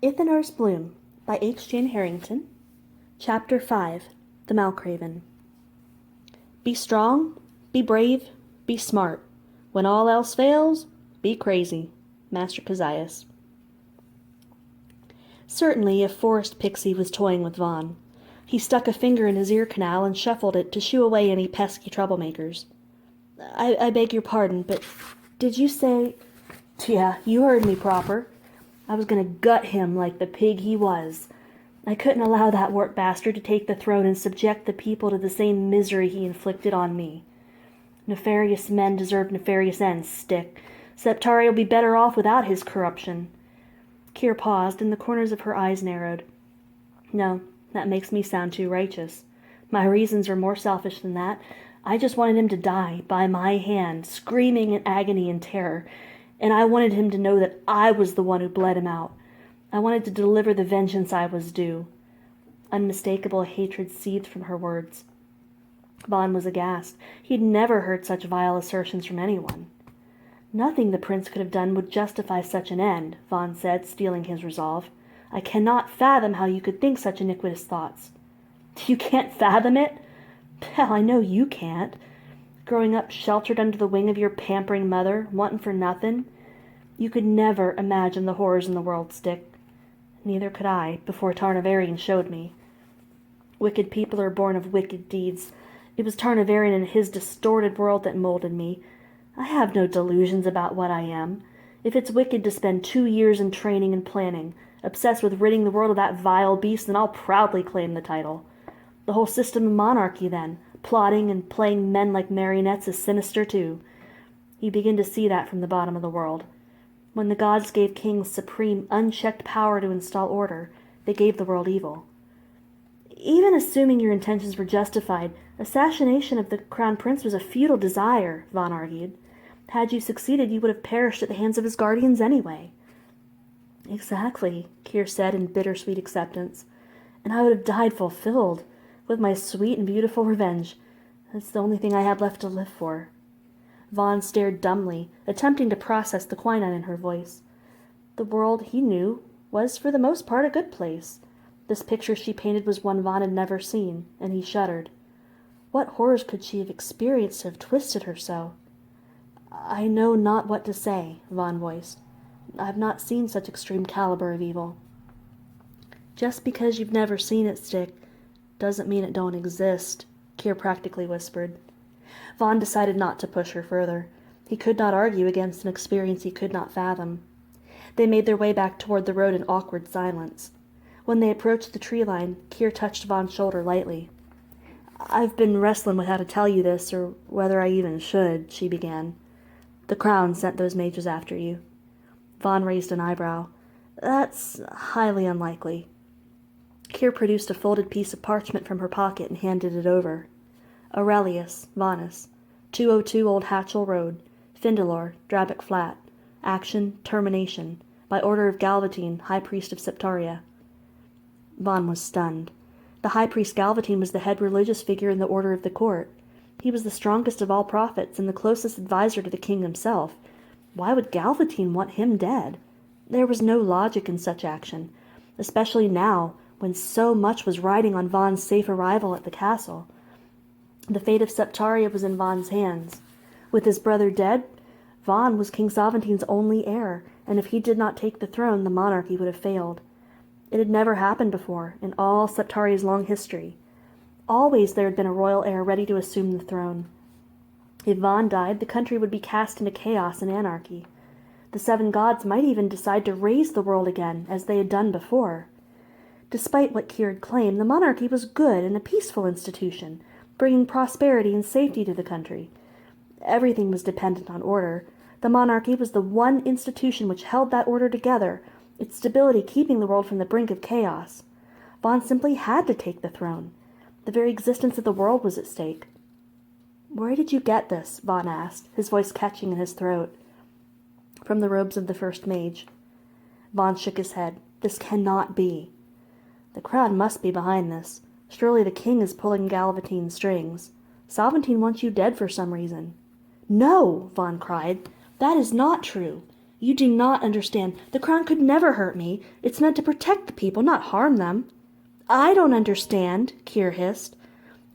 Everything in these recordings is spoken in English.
Ithinar's Bloom by H. Jane Harrington. Chapter 5. The Malcraven. Be strong, be brave, be smart. When all else fails, be crazy. Master Kezias. Certainly a forest pixie was toying with Vaughn. He stuck a finger in his ear canal and shuffled it to shoo away any pesky troublemakers. I beg your pardon, but did you say... Yeah, you heard me proper. I was going to gut him like the pig he was. I couldn't allow that wart bastard to take the throne and subject the people to the same misery he inflicted on me. Nefarious men deserve nefarious ends, Stick. Septaria will be better off without his corruption. Kier paused, and the corners of her eyes narrowed. No, that makes me sound too righteous. My reasons are more selfish than that. I just wanted him to die, by my hand, screaming in agony and terror, and I wanted him to know that I was the one who bled him out. I wanted to deliver the vengeance I was due. Unmistakable hatred seethed from her words. Vaughn was aghast. He'd never heard such vile assertions from anyone. Nothing the prince could have done would justify such an end, Vaughn said, steeling his resolve. I cannot fathom how you could think such iniquitous thoughts. You can't fathom it? Hell, I know you can't. Growing up sheltered under the wing of your pampering mother, wantin' for nothing. You could never imagine the horrors in the world, Stick. Neither could I, before Tarnavarian showed me. Wicked people are born of wicked deeds. It was Tarnavarian and his distorted world that molded me. I have no delusions about what I am. If it's wicked to spend 2 years in training and planning, obsessed with ridding the world of that vile beast, then I'll proudly claim the title. The whole system of monarchy, then, plotting and playing men like marionettes, is sinister, too. You begin to see that from the bottom of the world. When the gods gave kings supreme, unchecked power to install order, they gave the world evil. Even assuming your intentions were justified, assassination of the crown prince was a futile desire, Vaughn argued. Had you succeeded, you would have perished at the hands of his guardians anyway. Exactly, Kier said in bittersweet acceptance. And I would have died fulfilled, with my sweet and beautiful revenge. That's the only thing I had left to live for. Vaughn stared dumbly, attempting to process the quinine in her voice. The world, he knew, was for the most part a good place. This picture she painted was one Vaughn had never seen, and he shuddered. What horrors could she have experienced to have twisted her so? I know not what to say, Vaughn voiced. I've not seen such extreme caliber of evil. Just because you've never seen it, Stick, doesn't mean it don't exist, Kier practically whispered. Vaughn decided not to push her further. He could not argue against an experience he could not fathom. They made their way back toward the road in awkward silence. When they approached the tree line, Kier touched Vaughn's shoulder lightly. I've been wrestling with how to tell you this, or whether I even should, she began. The Crown sent those mages after you. Vaughn raised an eyebrow. That's highly unlikely. Kier produced a folded piece of parchment from her pocket and handed it over. Aurelius, Vanus, 202 Old Hatchel Road, Findalor, Drabic Flat. Action, termination, by order of Galvatine, High Priest of Septaria. Vaughn was stunned. The High Priest Galvatine was the head religious figure in the order of the court. He was the strongest of all prophets and the closest adviser to the king himself. Why would Galvatine want him dead? There was no logic in such action, especially now, when so much was riding on Vaughn's safe arrival at the castle. The fate of Septaria was in Vaughn's hands. With his brother dead, Vaughn was King Salvantine's only heir, and if he did not take the throne, the monarchy would have failed. It had never happened before, in all Septaria's long history. Always there had been a royal heir ready to assume the throne. If Vaughn died, the country would be cast into chaos and anarchy. The 7 gods might even decide to raise the world again, as they had done before. Despite what Kier had claimed, the monarchy was good and a peaceful institution, bringing prosperity and safety to the country. Everything was dependent on order. The monarchy was the one institution which held that order together, its stability keeping the world from the brink of chaos. Vaughn simply had to take the throne. The very existence of the world was at stake. Where did you get this? Vaughn asked, his voice catching in his throat. From the robes of the first mage. Vaughn shook his head. This cannot be. The Crown must be behind this. Surely the king is pulling Galvatine's strings. Salvantine wants you dead for some reason. No, Vaughn cried. That is not true. You do not understand. The crown could never hurt me. It's meant to protect the people, not harm them. I don't understand, Kier hissed.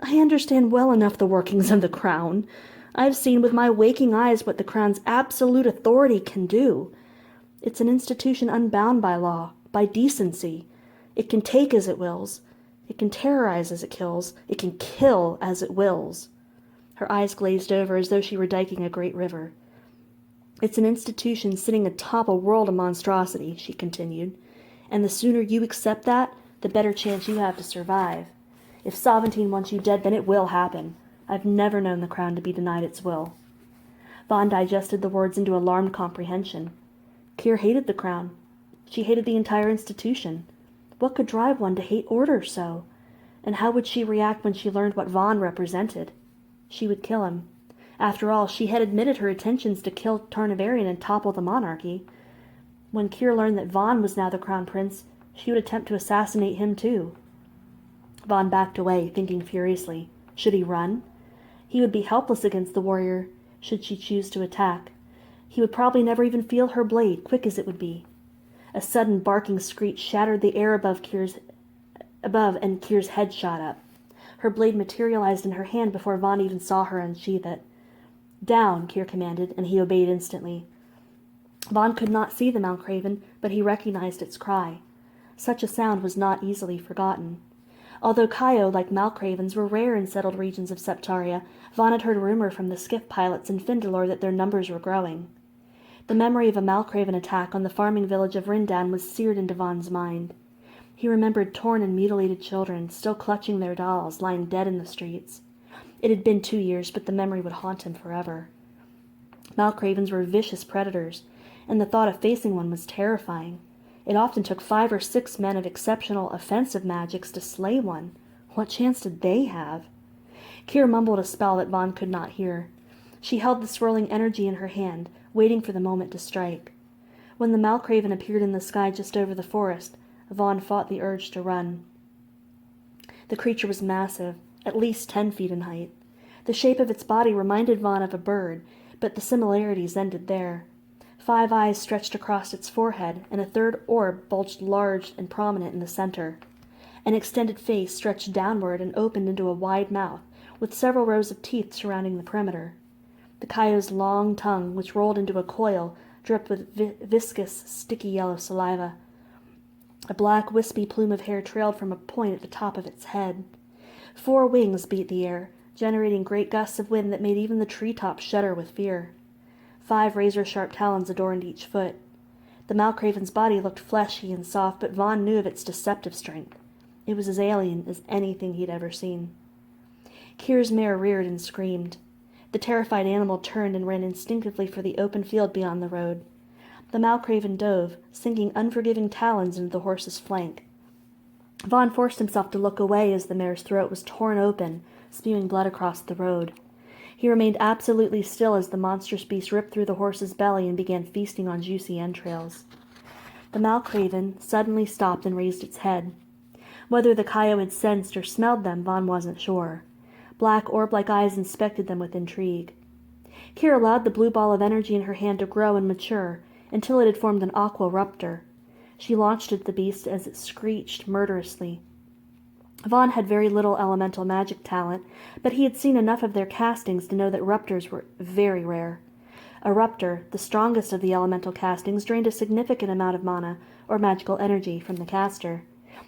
I understand well enough the workings of the crown. I've seen with my waking eyes what the crown's absolute authority can do. It's an institution unbound by law, by decency. It can take as it wills. It can terrorize as it kills. It can kill as it wills. Her eyes glazed over as though she were diking a great river. It's an institution sitting atop a world of monstrosity, she continued, and the sooner you accept that, the better chance you have to survive. If Sovereignty wants you dead, then it will happen. I've never known the crown to be denied its will. Vaughn digested the words into alarmed comprehension. Kier hated the crown. She hated the entire institution. What could drive one to hate order so? And how would she react when she learned what Vaughn represented? She would kill him. After all, she had admitted her intentions to kill Tarnavarian and topple the monarchy. When Kier learned that Vaughn was now the crown prince, she would attempt to assassinate him too. Vaughn backed away, thinking furiously. Should he run? He would be helpless against the warrior, should she choose to attack. He would probably never even feel her blade, quick as it would be. A sudden barking screech shattered the air above, and Kier's head shot up. Her blade materialized in her hand before Vaughn even saw her unsheath it. Down, Kier commanded, and he obeyed instantly. Vaughn could not see the Malcraven, but he recognized its cry. Such a sound was not easily forgotten. Although Kaio, like Malcravens, were rare in settled regions of Septaria, Vaughn had heard rumor from the skiff pilots in Findalore that their numbers were growing. The memory of a Malcraven attack on the farming village of Rindan was seared into Vaughn's mind. He remembered torn and mutilated children, still clutching their dolls, lying dead in the streets. It had been 2 years, but the memory would haunt him forever. Malcravens were vicious predators, and the thought of facing one was terrifying. It often took 5 or 6 men of exceptional offensive magics to slay one. What chance did they have? Kier mumbled a spell that Vaughn could not hear. She held the swirling energy in her hand, waiting for the moment to strike. When the Malcraven appeared in the sky just over the forest, Vaughn fought the urge to run. The creature was massive, at least 10 feet in height. The shape of its body reminded Vaughn of a bird, but the similarities ended there. 5 eyes stretched across its forehead, and a third orb bulged large and prominent in the center. An extended face stretched downward and opened into a wide mouth, with several rows of teeth surrounding the perimeter. The Kaio's long tongue, which rolled into a coil, dripped with viscous, sticky yellow saliva. A black, wispy plume of hair trailed from a point at the top of its head. 4 wings beat the air, generating great gusts of wind that made even the treetops shudder with fear. 5 razor-sharp talons adorned each foot. The Malcraven's body looked fleshy and soft, but Vaughn knew of its deceptive strength. It was as alien as anything he'd ever seen. Kier's mare reared and screamed. The terrified animal turned and ran instinctively for the open field beyond the road. The Malcraven dove, sinking unforgiving talons into the horse's flank. Vaughn forced himself to look away as the mare's throat was torn open, spewing blood across the road. He remained absolutely still as the monstrous beast ripped through the horse's belly and began feasting on juicy entrails. The Malcraven suddenly stopped and raised its head. Whether the Kaio had sensed or smelled them, Vaughn wasn't sure. Black orb-like eyes inspected them with intrigue. Kier allowed the blue ball of energy in her hand to grow and mature, until it had formed an aqua ruptor. She launched at the beast as it screeched murderously. Vaughn had very little elemental magic talent, but he had seen enough of their castings to know that ruptors were very rare. A ruptor, the strongest of the elemental castings, drained a significant amount of mana, or magical energy, from the caster.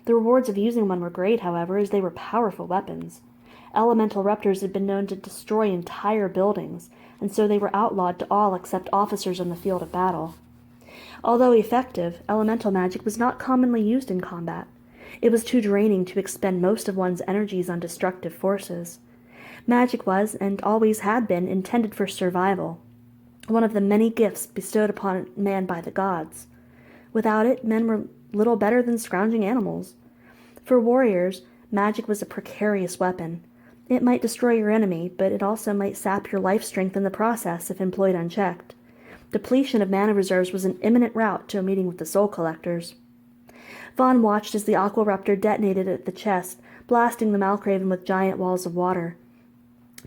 The rewards of using one were great, however, as they were powerful weapons. Elemental ruptors had been known to destroy entire buildings, and so they were outlawed to all except officers on the field of battle. Although effective, elemental magic was not commonly used in combat. It was too draining to expend most of one's energies on destructive forces. Magic was, and always had been, intended for survival, one of the many gifts bestowed upon man by the gods. Without it, men were little better than scrounging animals. For warriors, magic was a precarious weapon. It might destroy your enemy, but it also might sap your life strength in the process if employed unchecked. Depletion of mana reserves was an imminent route to a meeting with the soul collectors. Vaughn watched as the aquaruptor detonated at the chest, blasting the Malcraven with giant walls of water.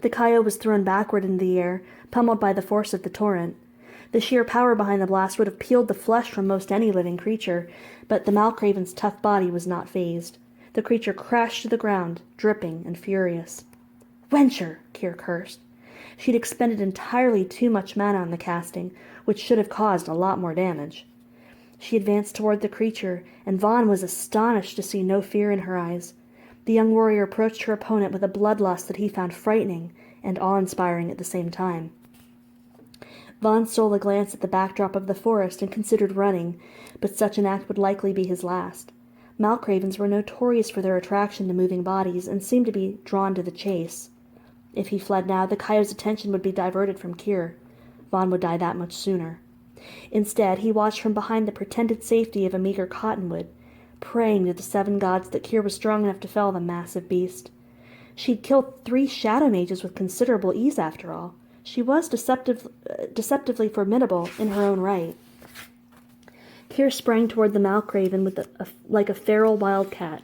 The Kaio was thrown backward into the air, pummeled by the force of the torrent. The sheer power behind the blast would have peeled the flesh from most any living creature, but the Malcraven's tough body was not fazed. The creature crashed to the ground, dripping and furious. "Wencher!" Kier cursed. She'd expended entirely too much mana on the casting, which should have caused a lot more damage. She advanced toward the creature, and Vaughn was astonished to see no fear in her eyes. The young warrior approached her opponent with a bloodlust that he found frightening and awe-inspiring at the same time. Vaughn stole a glance at the backdrop of the forest and considered running, but such an act would likely be his last. Malcravens were notorious for their attraction to moving bodies and seemed to be drawn to the chase. If he fled now, the coyote's attention would be diverted from Kier. Vaughn would die that much sooner. Instead, he watched from behind the pretended safety of a meager cottonwood, praying to the 7 gods that Kier was strong enough to fell the massive beast. She'd killed 3 shadow mages with considerable ease, after all. She was deceptively formidable in her own right. Kier sprang toward the Malcraven like a feral wildcat,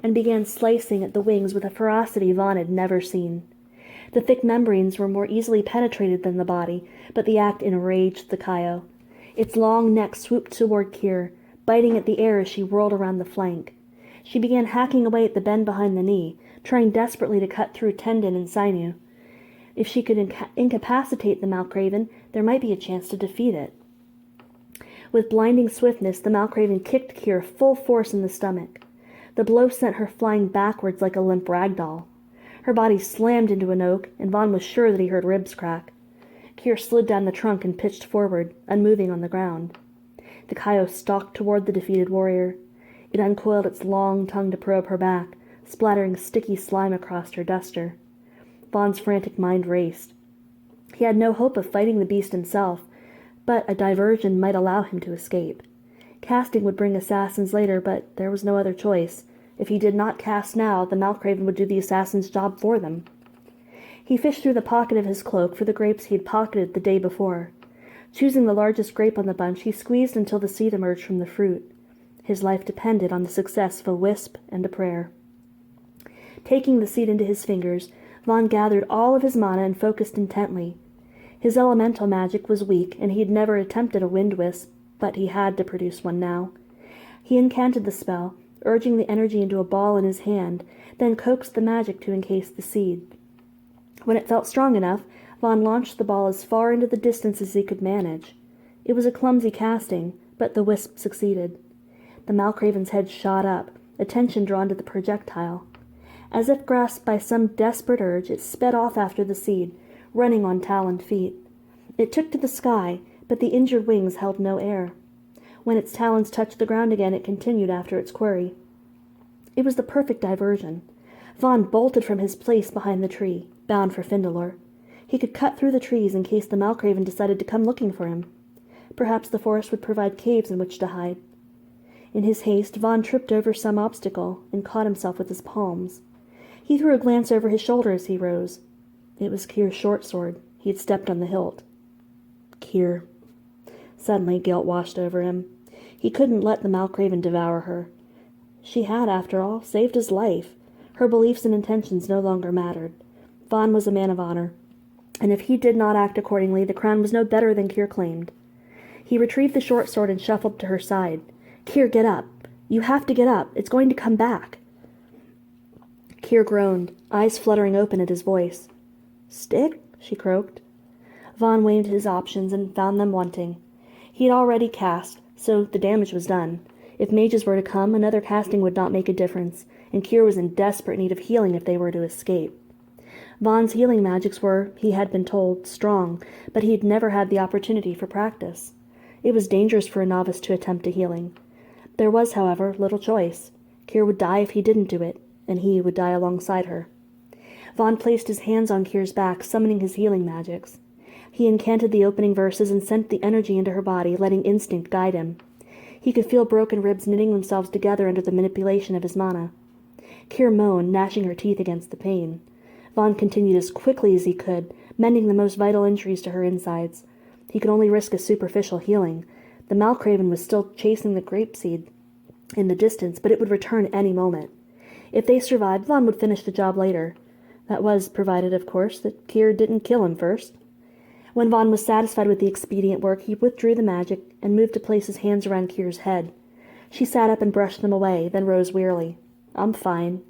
and began slicing at the wings with a ferocity Vaughn had never seen. The thick membranes were more easily penetrated than the body, but the act enraged the coyote. Its long neck swooped toward Kier, biting at the air as she whirled around the flank. She began hacking away at the bend behind the knee, trying desperately to cut through tendon and sinew. If she could incapacitate the Malcraven, there might be a chance to defeat it. With blinding swiftness, the Malcraven kicked Kier full force in the stomach. The blow sent her flying backwards like a limp rag doll. Her body slammed into an oak, and Vaughn was sure that he heard ribs crack. Kier slid down the trunk and pitched forward, unmoving on the ground. The coyote stalked toward the defeated warrior. It uncoiled its long tongue to probe her back, splattering sticky slime across her duster. Vaughn's frantic mind raced. He had no hope of fighting the beast himself, but a diversion might allow him to escape. Casting would bring assassins later, but there was no other choice. If he did not cast now, the Malcraven would do the assassin's job for them. He fished through the pocket of his cloak for the grapes he had pocketed the day before. Choosing the largest grape on the bunch, he squeezed until the seed emerged from the fruit. His life depended on the success of a wisp and a prayer. Taking the seed into his fingers, Vaughn gathered all of his mana and focused intently. His elemental magic was weak, and he had never attempted a wind wisp, but he had to produce one now. He incanted the spell, urging the energy into a ball in his hand, then coaxed the magic to encase the seed. When it felt strong enough, Vaughn launched the ball as far into the distance as he could manage. It was a clumsy casting, but the wisp succeeded. The Malcraven's head shot up, attention drawn to the projectile. As if grasped by some desperate urge, it sped off after the seed, running on taloned feet. It took to the sky, but the injured wings held no air. When its talons touched the ground again, it continued after its quarry. It was the perfect diversion. Vaughn bolted from his place behind the tree, bound for Findalore. He could cut through the trees in case the Malcraven decided to come looking for him. Perhaps the forest would provide caves in which to hide. In his haste, Vaughn tripped over some obstacle and caught himself with his palms. He threw a glance over his shoulder as he rose. It was Kier's short sword. He had stepped on the hilt. Kier. Suddenly, guilt washed over him. He couldn't let the Malcraven devour her. She had, after all, saved his life. Her beliefs and intentions no longer mattered. Vaughn was a man of honor, and if he did not act accordingly, the crown was no better than Kier claimed. He retrieved the short sword and shuffled to her side. Kier, get up. You have to get up. It's going to come back. Kier groaned, eyes fluttering open at his voice. Stick? She croaked. Vaughn weighed his options and found them wanting. He had already cast, so the damage was done. If mages were to come, another casting would not make a difference, and Kier was in desperate need of healing if they were to escape. Vaughn's healing magics were, he had been told, strong, but he had never had the opportunity for practice. It was dangerous for a novice to attempt a healing. There was, however, little choice. Kier would die if he didn't do it, and he would die alongside her. Vaughn placed his hands on Kier's back, summoning his healing magics. He incanted the opening verses and sent the energy into her body, letting instinct guide him. He could feel broken ribs knitting themselves together under the manipulation of his mana. Kier moaned, gnashing her teeth against the pain. Vaughn continued as quickly as he could, mending the most vital injuries to her insides. He could only risk a superficial healing. The Malcraven was still chasing the grapeseed in the distance, but it would return any moment. If they survived, Vaughn would finish the job later. That was provided, of course, that Kier didn't kill him first. When Vaughn was satisfied with the expedient work, he withdrew the magic and moved to place his hands around Kier's head. She sat up and brushed them away, then rose wearily. "I'm fine."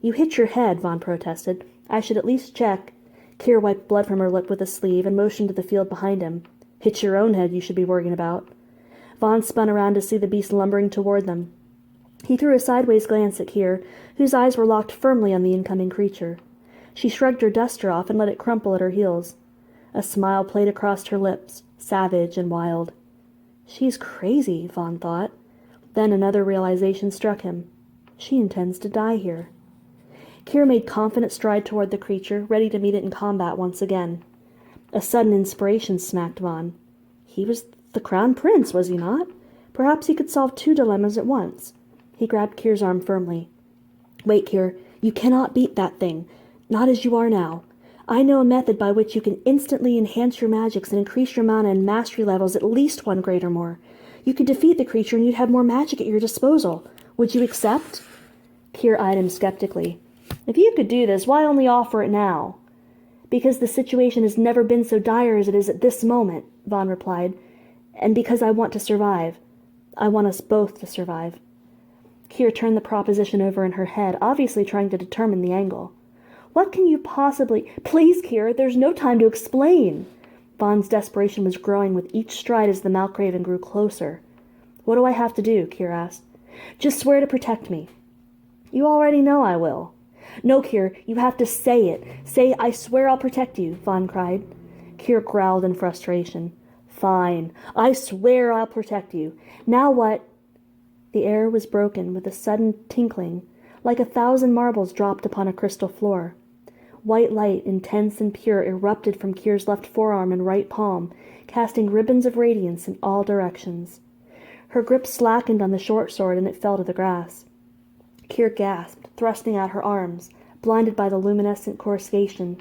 "You hit your head," Vaughn protested. "I should at least check." Kier wiped blood from her lip with a sleeve and motioned to the field behind him. "It's your own head you should be worrying about." Vaughn spun around to see the beast lumbering toward them. He threw a sideways glance at Kier, whose eyes were locked firmly on the incoming creature. She shrugged her duster off and let it crumple at her heels. A smile played across her lips, savage and wild. "She's crazy," Vaughn thought. Then another realization struck him. She intends to die here. Kier made confident stride toward the creature, ready to meet it in combat once again. A sudden inspiration smacked Vaughn. He was the Crown Prince, was he not? Perhaps he could solve two dilemmas at once. He grabbed Kier's arm firmly. "Wait, Kier. You cannot beat that thing. Not as you are now. I know a method by which you can instantly enhance your magics and increase your mana and mastery levels at least 1 grade or more. You could defeat the creature and you'd have more magic at your disposal. Would you accept?" Kier eyed him skeptically. "If you could do this, why only offer it now?" "Because the situation has never been so dire as it is at this moment," Vaughn replied. "And because I want to survive. I want us both to survive." Kier turned the proposition over in her head, obviously trying to determine the angle. "What can you possibly—" "Please, Kier, there's no time to explain." Vaughn's desperation was growing with each stride as the Malcraven grew closer. "What do I have to do?" Kier asked. "Just swear to protect me." "You already know I will." "No, Kier, you have to say it. Say, 'I swear I'll protect you,'" Vaughn cried. Kier growled in frustration. "Fine. I swear I'll protect you. Now what—" The air was broken with a sudden tinkling, like 1,000 marbles dropped upon a crystal floor. White light, intense and pure, erupted from Kier's left forearm and right palm, casting ribbons of radiance in all directions. Her grip slackened on the short sword and it fell to the grass. Kier gasped, thrusting out her arms, blinded by the luminescent coruscation.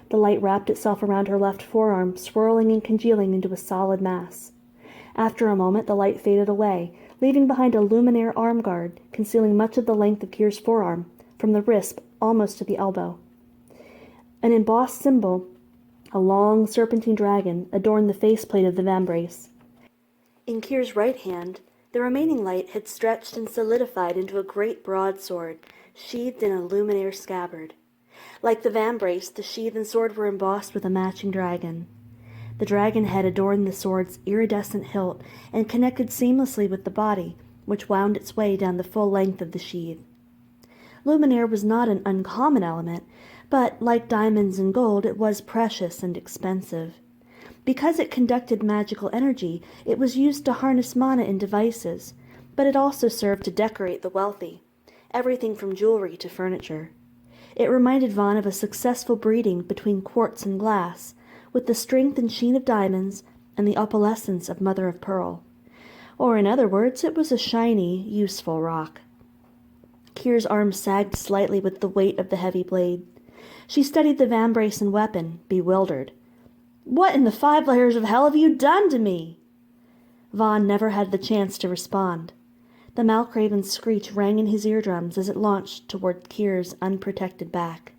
The light wrapped itself around her left forearm, swirling and congealing into a solid mass. After a moment, the light faded away, leaving behind a luminaire arm guard, concealing much of the length of Kier's forearm, from the wrist almost to the elbow. An embossed symbol, a long serpentine dragon, adorned the faceplate of the Vambrace. In Kier's right hand, the remaining light had stretched and solidified into a great broadsword, sheathed in a luminaire scabbard. Like the Vambrace, the sheath and sword were embossed with a matching dragon. The dragon head adorned the sword's iridescent hilt and connected seamlessly with the body, which wound its way down the full length of the sheath. Luminaire was not an uncommon element, but, like diamonds and gold, it was precious and expensive. Because it conducted magical energy, it was used to harness mana in devices, but it also served to decorate the wealthy, everything from jewelry to furniture. It reminded Vaughn of a successful breeding between quartz and glass, with the strength and sheen of diamonds and the opalescence of mother of pearl. Or, in other words, it was a shiny, useful rock. Kier's arm sagged slightly with the weight of the heavy blade. She studied the Vambrace and weapon, bewildered. "What in the 5 layers of hell have you done to me?" Vaughn never had the chance to respond. The Malcraven's screech rang in his eardrums as it launched toward Kier's unprotected back.